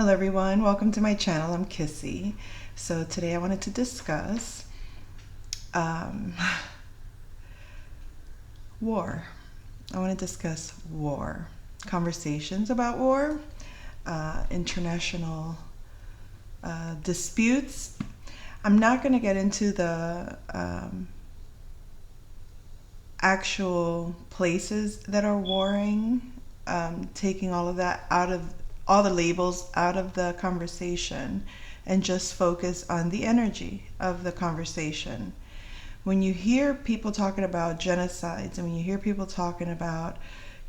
Hello everyone, welcome to my channel. I'm Kissy. So today I wanted to discuss um, war. I want to discuss war, conversations about war, international disputes. I'm not going to get into the actual places that are warring, taking all of that out of all the labels out of the conversation and just focus on the energy of the conversation. When you hear people talking about genocides and when you hear people talking about,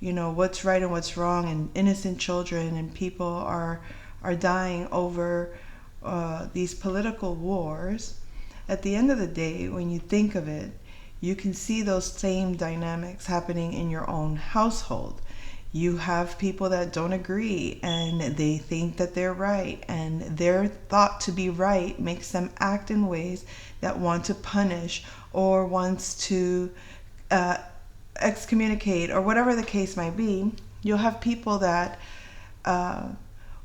what's right and what's wrong and innocent children and people are dying over these political wars, at the end of the day, when you think of it, you can see those same dynamics happening in your own household. You have people that don't agree and they think that they're right, and their thought to be right makes them act in ways that want to punish or wants to excommunicate or whatever the case might be. You'll have people that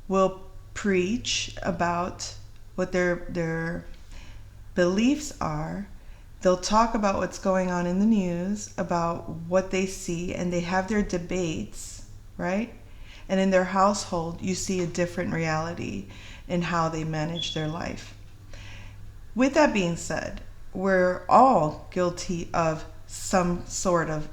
will preach about what their beliefs are. They'll talk about what's going on in the news, about what they see, and they have their debates, right? And in their household, you see a different reality in how they manage their life. With that being said, we're all guilty of some sort of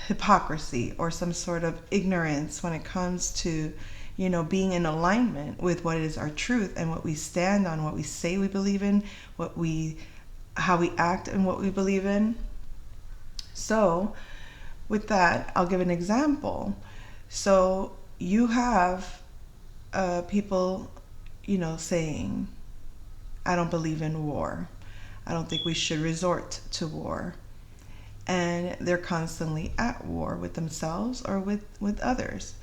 hypocrisy or some sort of ignorance when it comes to, being in alignment with what is our truth and what we stand on, what we say we believe in, how we act and what we believe in. So with that, I'll give an example. So you have people, saying, I don't believe in war. I don't think we should resort to war. And they're constantly at war with themselves or with others.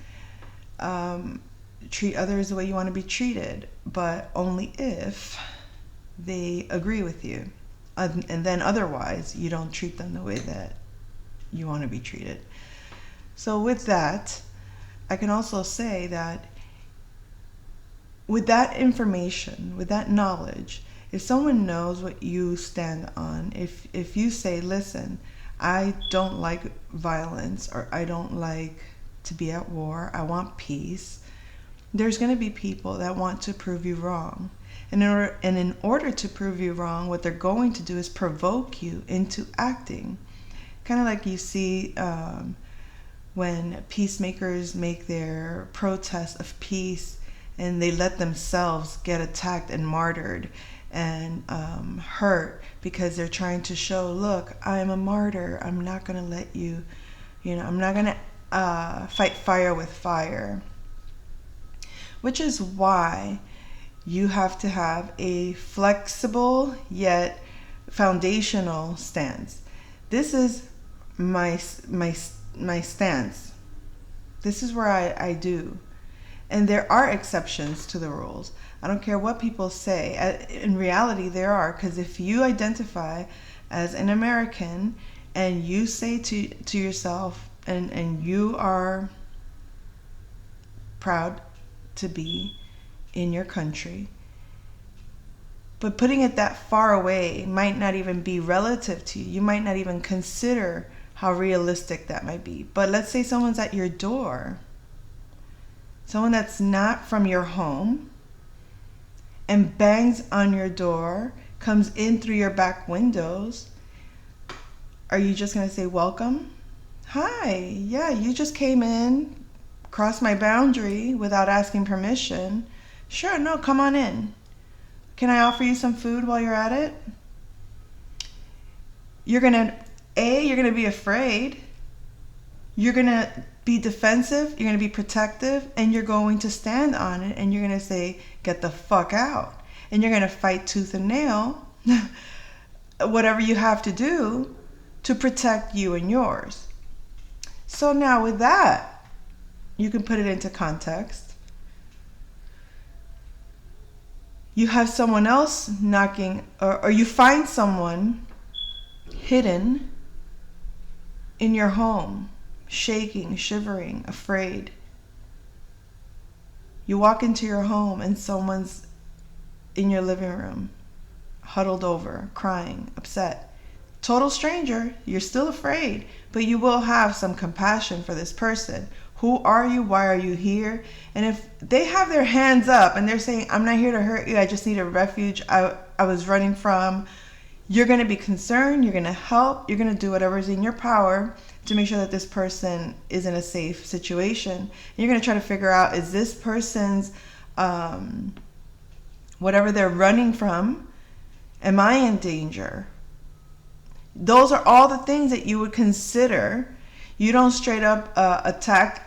Treat others the way you want to be treated, but only if they agree with you. And then otherwise, you don't treat them the way that you want to be treated. So with that, I can also say that with that information, with that knowledge, if someone knows what you stand on, if you say, listen, I don't like violence, or I don't like to be at war, I want peace, there's going to be people that want to prove you wrong. And in order to prove you wrong, what they're going to do is provoke you into acting. Kind of like you see when peacemakers make their protest of peace and they let themselves get attacked and martyred and hurt because they're trying to show, look, I'm a martyr. I'm not going to let you, I'm not going to fight fire with fire. Which is why you have to have a flexible yet foundational stance. This is my stance. This is where I do. And there are exceptions to the rules. I don't care what people say. In reality, there are, because if you identify as an American and you say to yourself and you are proud to be in your country, but putting it that far away might not even be relative to you. You might not even consider how realistic that might be. But let's say someone's at your door, someone that's not from your home, and bangs on your door, comes in through your back windows. Are you just going to say, welcome? Hi, yeah, you just came in, crossed my boundary without asking permission. Sure, no, come on in. Can I offer you some food while you're at it? You're going to be afraid. You're going to be defensive. You're going to be protective. And you're going to stand on it. And you're going to say, get the fuck out. And you're going to fight tooth and nail, whatever you have to do to protect you and yours. So now with that, you can put it into context. You have someone else knocking, or you find someone hidden in your home, shaking, shivering, afraid. You walk into your home and someone's in your living room, huddled over, crying, upset. Total stranger, you're still afraid, but you will have some compassion for this person. Who are you? Why are you here? And if they have their hands up and they're saying, I'm not here to hurt you, I just need a refuge I was running from, you're going to be concerned, you're going to help, you're going to do whatever's in your power to make sure that this person is in a safe situation. And you're going to try to figure out, is this person's, whatever they're running from, am I in danger? Those are all the things that you would consider. You don't straight up attack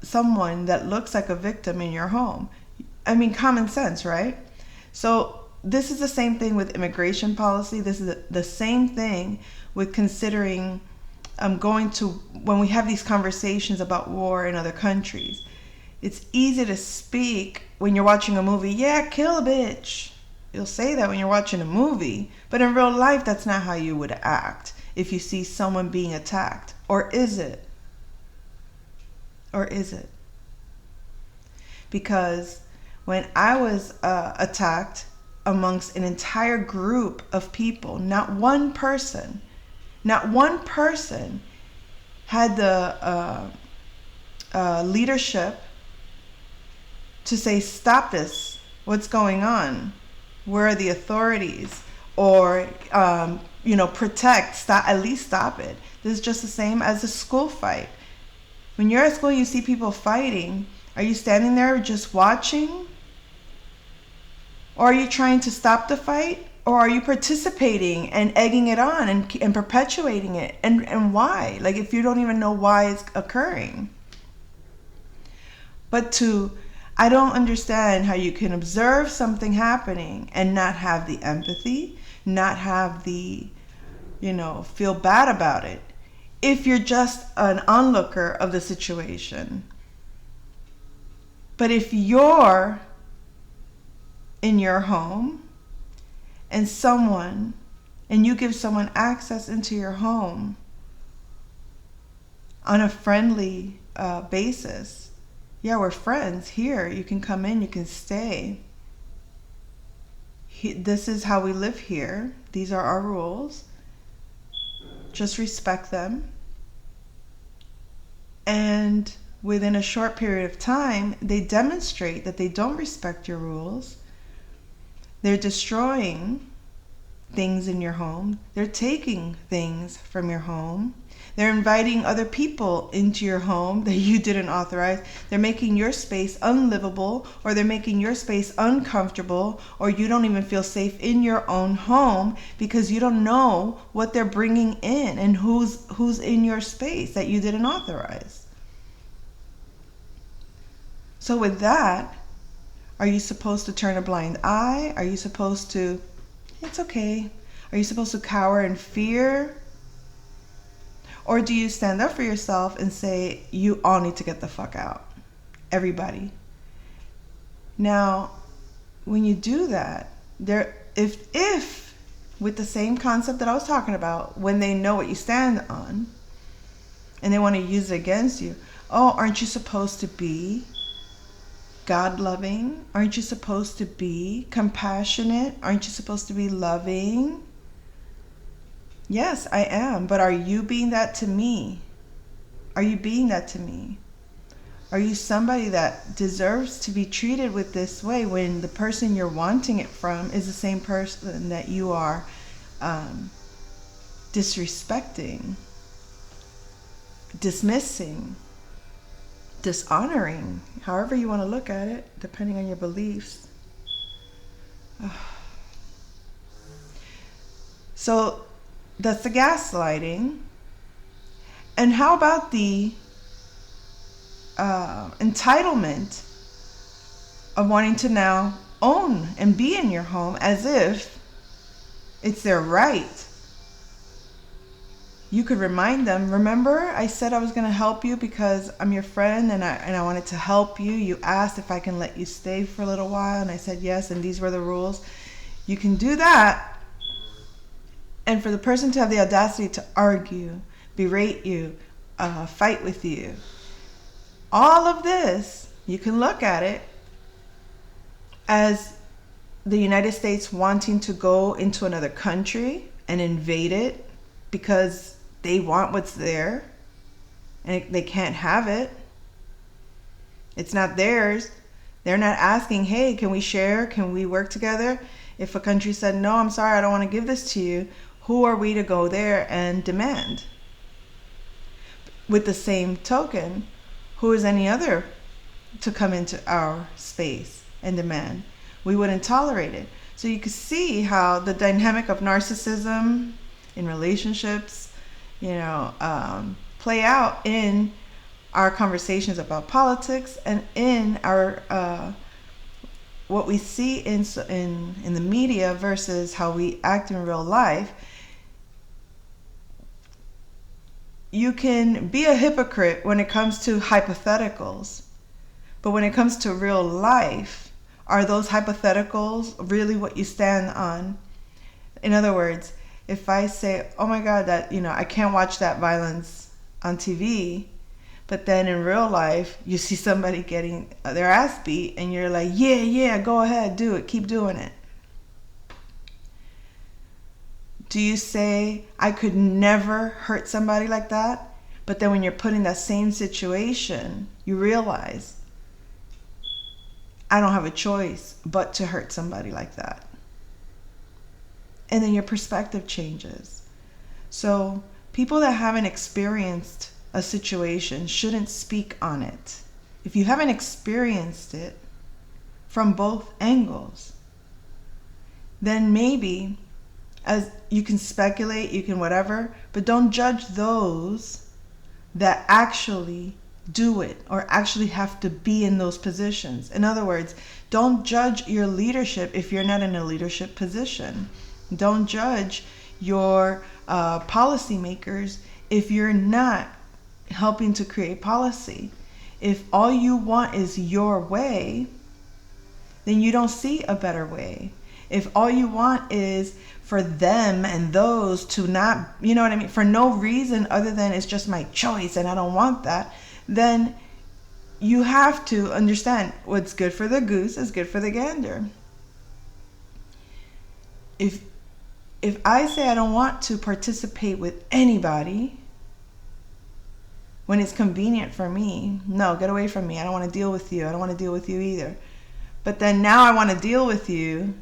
someone that looks like a victim in your home. I mean, common sense, right? So this is the same thing with immigration policy. This is the same thing with considering going to, when we have these conversations about war in other countries. It's easy to speak when you're watching a movie. Yeah, kill a bitch. You'll say that when you're watching a movie, but in real life, that's not how you would act if you see someone being attacked. Or is it? Or is it? Because when I was attacked amongst an entire group of people, not one person had the leadership to say, stop this. What's going on? Where are the authorities? Or, protect, stop, at least stop it. This is just the same as a school fight. When you're at school, you see people fighting. Are you standing there just watching? Or are you trying to stop the fight? Or are you participating and egging it on and perpetuating it? And why? Like, if you don't even know why it's occurring. But I don't understand how you can observe something happening and not have the empathy, not have the, feel bad about it, if you're just an onlooker of the situation. But if you're in your home and you give someone access into your home on a friendly basis, yeah, we're friends here. You can come in, you can stay. This is how we live here. These are our rules. Just respect them. And within a short period of time, they demonstrate that they don't respect your rules. They're destroying things in your home. They're taking things from your home. They're inviting other people into your home that you didn't authorize. They're making your space unlivable, or they're making your space uncomfortable, or you don't even feel safe in your own home because you don't know what they're bringing in and who's in your space that you didn't authorize. So with that, are you supposed to turn a blind eye? Are you supposed to, it's okay. Are you supposed to cower in fear? Or do you stand up for yourself and say, you all need to get the fuck out? Everybody. Now, when you do that, if with the same concept that I was talking about, when they know what you stand on and they want to use it against you, oh, aren't you supposed to be God-loving? Aren't you supposed to be compassionate? Aren't you supposed to be loving? Yes, I am. But are you being that to me? Are you being that to me? Are you somebody that deserves to be treated with this way when the person you're wanting it from is the same person that you are disrespecting, dismissing, dishonoring, however you want to look at it, depending on your beliefs? So that's the gaslighting. And how about the entitlement of wanting to now own and be in your home as if it's their right? You could remind them, remember I said I was going to help you because I'm your friend and I wanted to help you. You asked if I can let you stay for a little while and I said yes, and these were the rules. You can do that. And for the person to have the audacity to argue, berate you, fight with you, all of this, you can look at it as the United States wanting to go into another country and invade it because they want what's there and they can't have it. It's not theirs. They're not asking, hey, can we share? Can we work together? If a country said, no, I'm sorry, I don't want to give this to you, who are we to go there and demand? With the same token, who is any other to come into our space and demand? We wouldn't tolerate it. So you can see how the dynamic of narcissism in relationships, play out in our conversations about politics and in our what we see in the media versus how we act in real life. You can be a hypocrite when it comes to hypotheticals, but when it comes to real life, are those hypotheticals really what you stand on? In other words, if I say, oh my God, that I can't watch that violence on TV, but then in real life you see somebody getting their ass beat and you're like, yeah, go ahead, do it, keep doing it. Do you say, I could never hurt somebody like that? But then when you're put in that same situation, you realize, I don't have a choice but to hurt somebody like that. And then your perspective changes. So people that haven't experienced a situation shouldn't speak on it. If you haven't experienced it from both angles, then maybe as you can speculate, you can whatever, but don't judge those that actually do it or actually have to be in those positions. In other words, don't judge your leadership if you're not in a leadership position. Don't judge your policymakers if you're not helping to create policy. If all you want is your way, then you don't see a better way. If all you want is for them and those to not, for no reason other than it's just my choice and I don't want that, then you have to understand what's good for the goose is good for the gander. If I say I don't want to participate with anybody when it's convenient for me, no, get away from me. I don't want to deal with you. I don't want to deal with you either. But then now I want to deal with you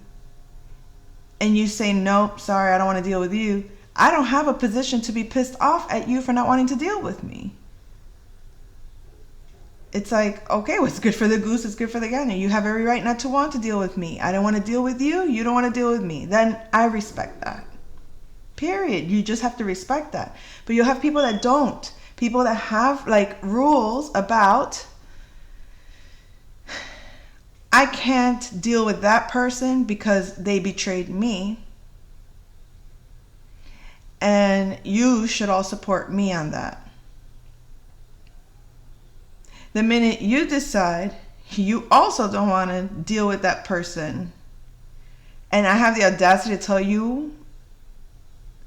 and you say, nope, sorry, I don't want to deal with you. I don't have a position to be pissed off at you for not wanting to deal with me. It's like, okay, what's good for the goose is good for the gander. You have every right not to want to deal with me. I don't want to deal with you. You don't want to deal with me. Then I respect that. Period. You just have to respect that. But you'll have people that don't. People that have rules about, I can't deal with that person because they betrayed me. And you should all support me on that. The minute you decide you also don't want to deal with that person, and I have the audacity to tell you,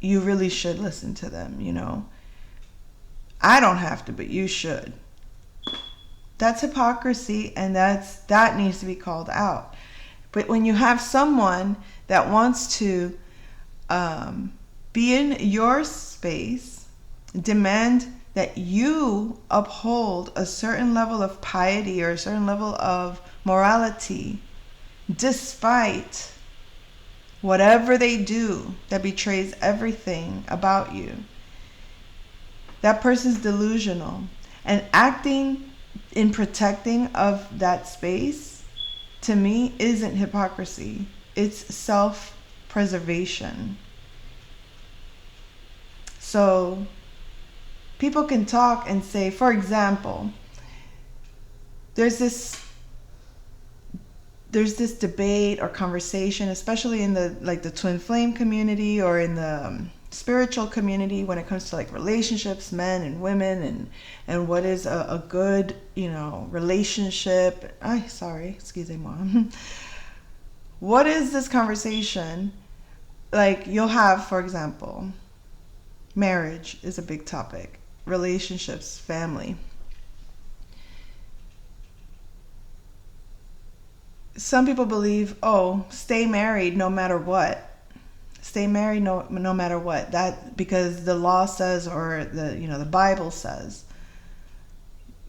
you really should listen to them, I don't have to, but you should. That's hypocrisy, and that needs to be called out. But when you have someone that wants to be in your space, demand that you uphold a certain level of piety or a certain level of morality, despite whatever they do that betrays everything about you, that person's delusional. And acting in protecting of that space, to me, isn't hypocrisy. It's self-preservation. So people can talk and say, for example, there's this debate or conversation, especially in the twin flame community or in the spiritual community, when it comes to relationships, men and women, and what is a good relationship. Excusez-moi. What is this conversation? You'll have, for example, marriage is a big topic, relationships, family. some people believe, oh, stay married no matter what. Stay married no matter what. That because the law says, or the Bible says,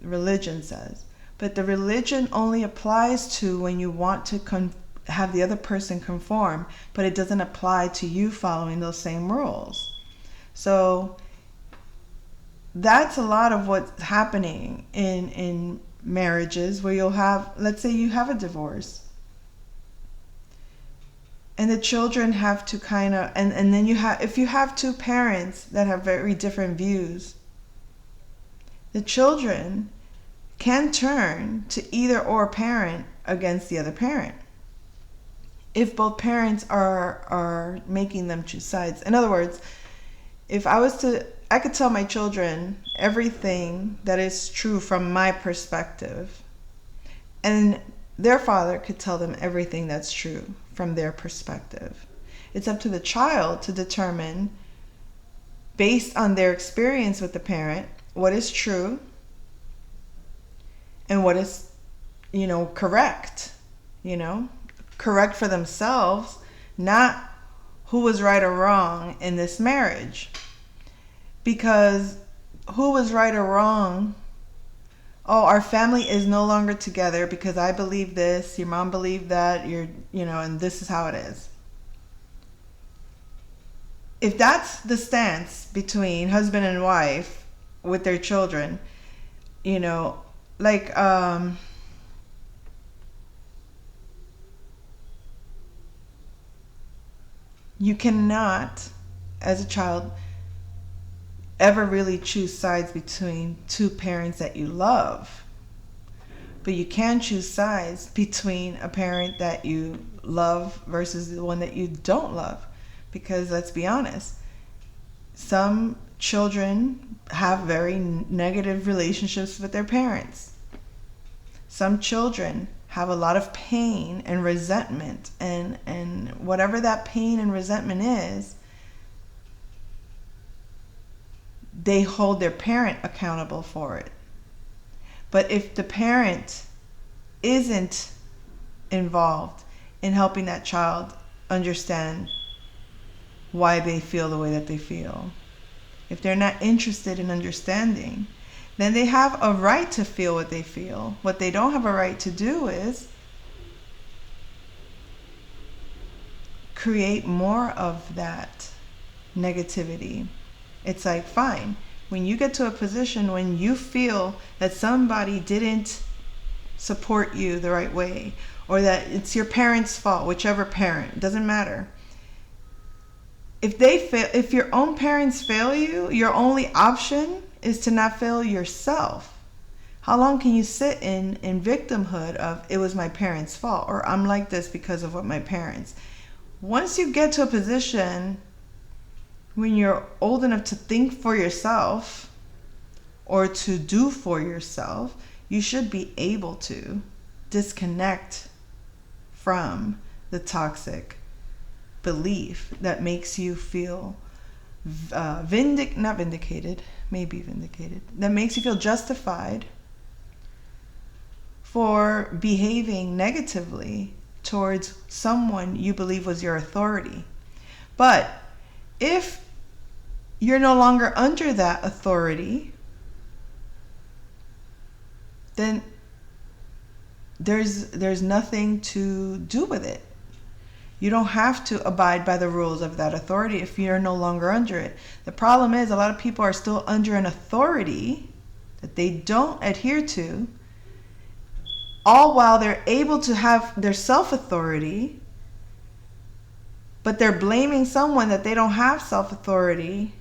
religion says. But the religion only applies to when you want to have the other person conform, but it doesn't apply to you following those same rules. So that's a lot of what's happening in marriages, where you'll have, let's say you have a divorce, and the children have to kind of, and then if you have two parents that have very different views, the children can turn to either or parent against the other parent if both parents are making them choose sides. In other words, if I could tell my children everything that is true from my perspective, and their father could tell them everything that's true from their perspective. It's up to the child to determine, based on their experience with the parent, what is true and what is, correct. Correct for themselves, not who was right or wrong in this marriage. Because who was right or wrong? Oh, our family is no longer together because I believe this, your mom believed that, and this is how it is. If that's the stance between husband and wife with their children, like, you cannot, as a child, ever really choose sides between two parents that you love. But you can choose sides between a parent that you love versus the one that you don't love. Because let's be honest, some children have very negative relationships with their parents. Some children have a lot of pain and resentment, and whatever that pain and resentment is, they hold their parent accountable for it. But if the parent isn't involved in helping that child understand why they feel the way that they feel, if they're not interested in understanding, then they have a right to feel what they feel. What they don't have a right to do is create more of that negativity. It's like, fine, when you get to a position when you feel that somebody didn't support you the right way, or that it's your parents' fault, whichever parent, doesn't matter. If your own parents fail you, your only option is to not fail yourself. How long can you sit in victimhood of, it was my parents' fault, or I'm like this because of what my parents? Once you get to a position when you're old enough to think for yourself or to do for yourself, you should be able to disconnect from the toxic belief that makes you feel not vindicated, maybe vindicated, that makes you feel justified for behaving negatively towards someone you believe was your authority. But if you're no longer under that authority, then there's nothing to do with it. You don't have to abide by the rules of that authority if you're no longer under it. The problem is, a lot of people are still under an authority that they don't adhere to, all while they're able to have their self-authority, but they're blaming someone that they don't have self-authority,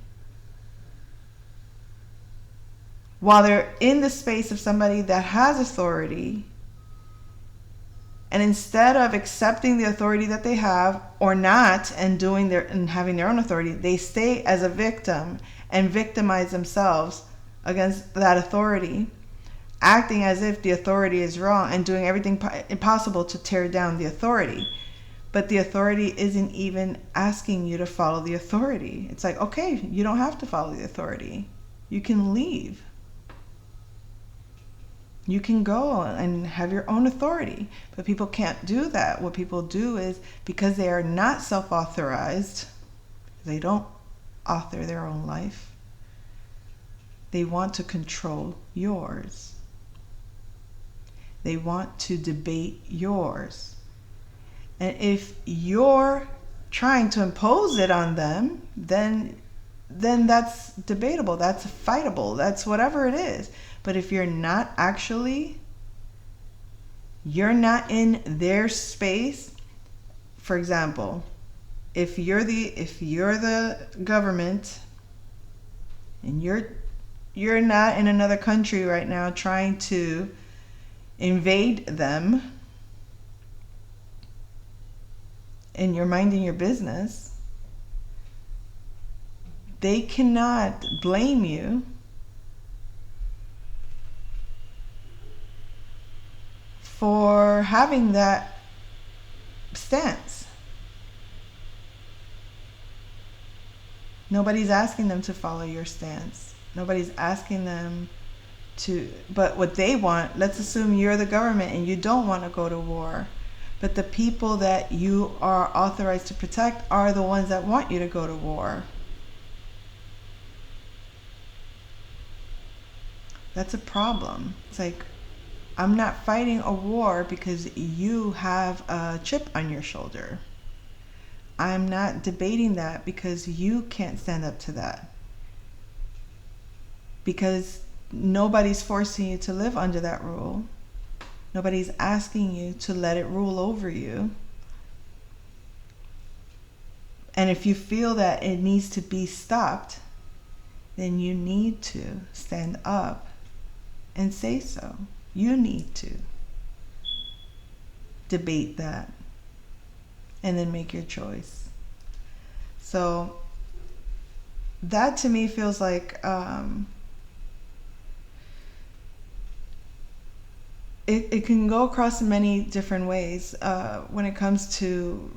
while they're in the space of somebody that has authority. And instead of accepting the authority that they have, or not, and having their own authority, they stay as a victim and victimize themselves against that authority, acting as if the authority is wrong and doing everything possible to tear down the authority. But the authority isn't even asking you to follow the authority. It's like, okay, you don't have to follow the authority. You can leave. You can go and have your own authority, but people can't do that. What people do is, because they are not self-authorized, they don't author their own life. They want to control yours. They want to debate yours. And if you're trying to impose it on them, then that's debatable, that's fightable, that's whatever it is. But if you're not in their space, for example, if you're the government and you're not in another country right now trying to invade them, and you're minding your business, they cannot blame you for having that stance. Nobody's asking them to follow your stance. Nobody's asking them to, but what they want, let's assume you're the government and you don't want to go to war, but the people that you are authorized to protect are the ones that want you to go to war. That's a problem. It's like, I'm not fighting a war because you have a chip on your shoulder. I'm not debating that because you can't stand up to that. Because nobody's forcing you to live under that rule. Nobody's asking you to let it rule over you. And if you feel that it needs to be stopped, then you need to stand up and say so. You need to debate that and then make your choice. So that to me feels like it can go across many different ways when it comes to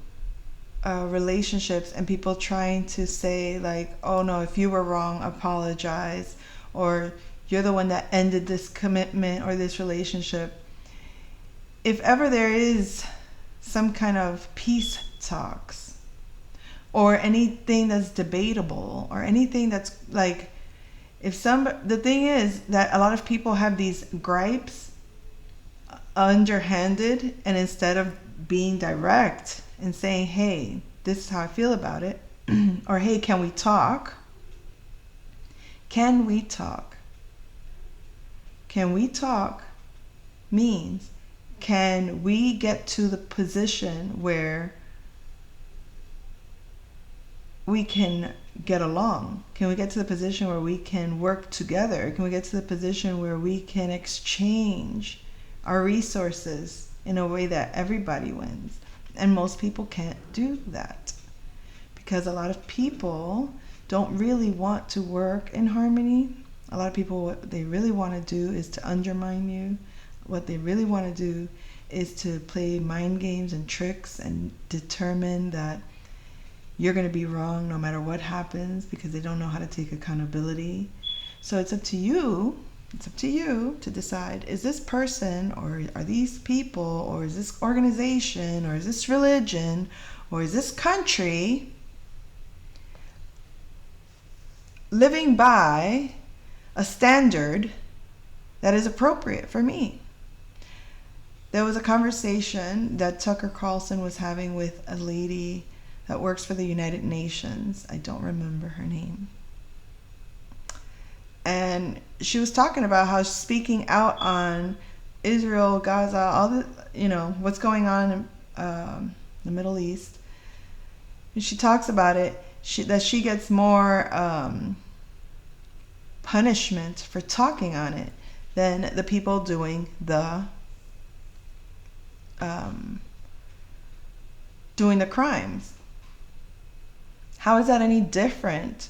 relationships and people trying to say like, oh no, if you were wrong, apologize, or you're the one that ended this commitment or this relationship. If ever there is some kind of peace talks or anything that's debatable or anything that's like, the thing is that a lot of people have these gripes underhanded, and instead of being direct and saying, hey, this is how I feel about it, or hey, can we talk? Can we talk? Can we talk means, can we get to the position where we can get along? Can we get to the position where we can work together? Can we get to the position where we can exchange our resources in a way that everybody wins? And most people can't do that because a lot of people don't really want to work in harmony. A lot of people, what they really want to do is to undermine you. What they really want to do is to play mind games and tricks and determine that you're going to be wrong no matter what happens, because they don't know how to take accountability. So it's up to you. It's up to you to decide, is this person or are these people or is this organization or is this religion or is this country living by a standard that is appropriate for me? There was a conversation that Tucker Carlson was having with a lady that works for the United Nations. I don't remember her name. And she was talking about how speaking out on Israel, Gaza, all the, what's going on in the Middle East. And she talks about it, that she gets more punishment for talking on it than the people doing the crimes. How is that any different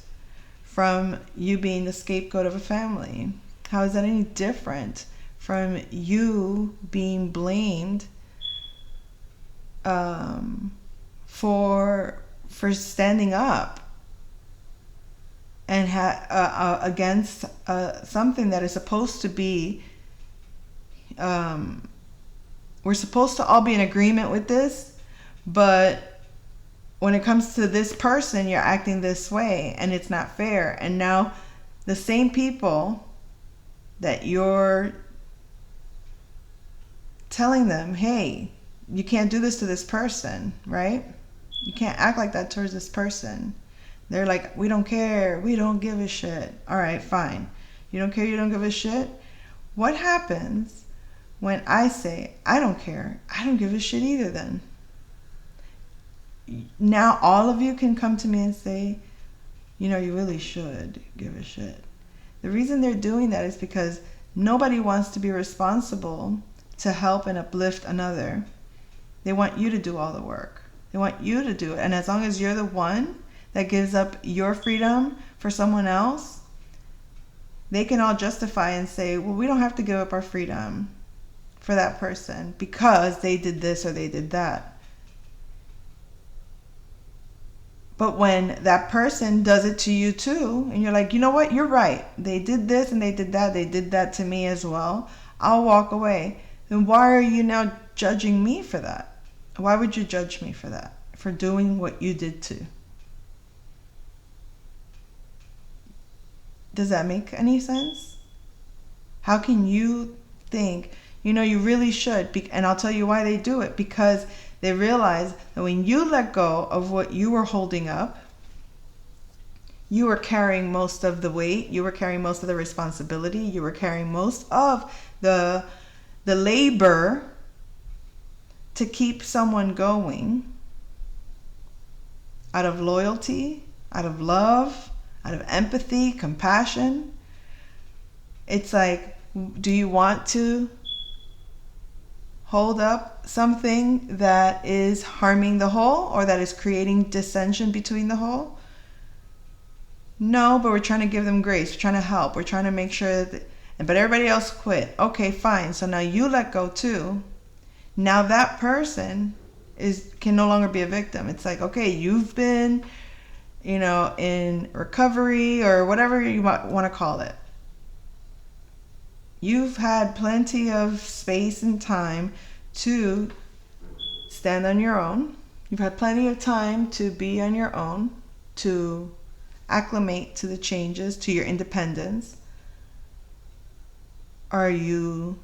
from you being the scapegoat of a family? How is that any different from you being blamed for standing up and against something that is supposed to be we're supposed to all be in agreement with this, but when it comes to this person, you're acting this way and it's not fair. And now the same people that you're telling them, hey, you can't do this to this person, right? You can't act like that towards this person. They're like, we don't care, we don't give a shit. All right, fine. You don't care, you don't give a shit? What happens when I say, I don't care, I don't give a shit either then? Now all of you can come to me and say, you know, you really should give a shit. The reason they're doing that is because nobody wants to be responsible to help and uplift another. They want you to do all the work. They want you to do it. And as long as you're the one that gives up your freedom for someone else, they can all justify and say, well, we don't have to give up our freedom for that person because they did this or they did that. But when that person does it to you too, and you're like, you know what, you're right. They did this and they did that to me as well. I'll walk away. Then why are you now judging me for that? Why would you judge me for that? For doing what you did too? Does that make any sense? How can you think, you know, you really should? And I'll tell you why they do it. Because they realize that when you let go of what you were holding up, you were carrying most of the weight, you were carrying most of the responsibility, you were carrying most of the labor to keep someone going out of loyalty, out of love, out of empathy, compassion. It's like, do you want to hold up something that is harming the whole or that is creating dissension between the whole? No, but we're trying to give them grace. We're trying to help. We're trying to make sure that, but everybody else quit. Okay, fine. So now you let go too. Now that person can no longer be a victim. It's like, okay, you've been, you know, in recovery or whatever you might want to call it. You've had plenty of space and time to stand on your own. You've had plenty of time to be on your own, to acclimate to the changes, to your independence. Are you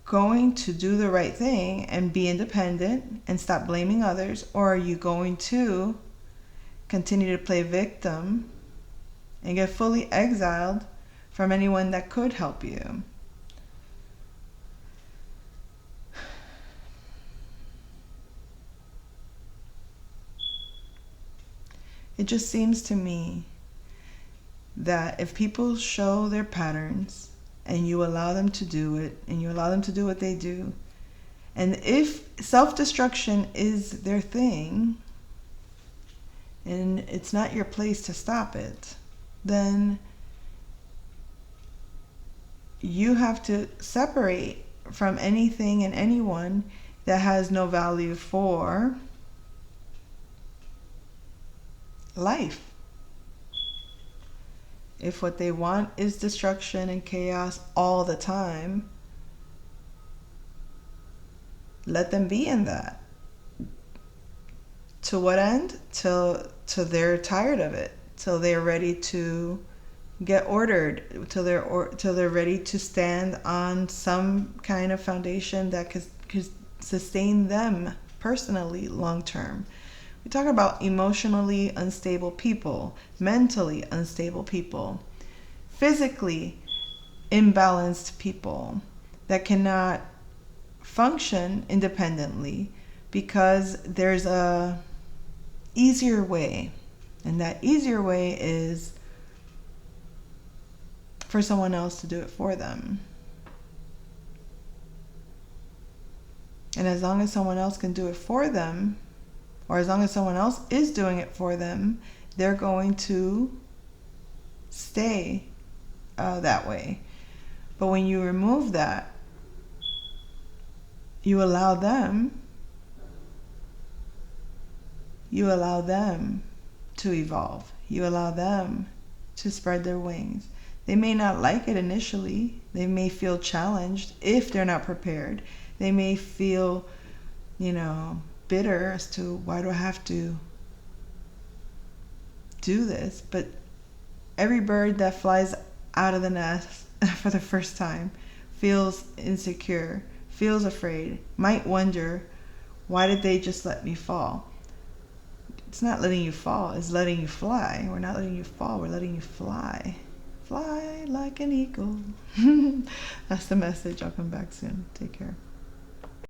going to do the right thing and be independent and stop blaming others? Or are you going to continue to play victim and get fully exiled from anyone that could help you? It just seems to me that if people show their patterns and you allow them to do it and you allow them to do what they do, and if self-destruction is their thing and it's not your place to stop it, then you have to separate from anything and anyone that has no value for life. If what they want is destruction and chaos all the time, let them be in that. To what end? Till they're tired of it, till they're ready to get ordered, till they're ready to stand on some kind of foundation that could sustain them personally long term. We talk about emotionally unstable people, mentally unstable people, physically imbalanced people that cannot function independently because there's a easier way. And that easier way is for someone else to do it for them. And as long as someone else can do it for them, or as long as someone else is doing it for them, they're going to stay that way. But when you remove that, you allow them to evolve. You allow them to spread their wings. They may not like it initially. They may feel challenged if they're not prepared. They may feel, bitter as to why do I have to do this. But every bird that flies out of the nest for the first time feels insecure, feels afraid, might wonder, why did they just let me fall? It's not letting you fall, it's letting you fly. We're not letting you fall, we're letting you fly. Fly like an eagle. That's the message. I'll come back soon. Take care.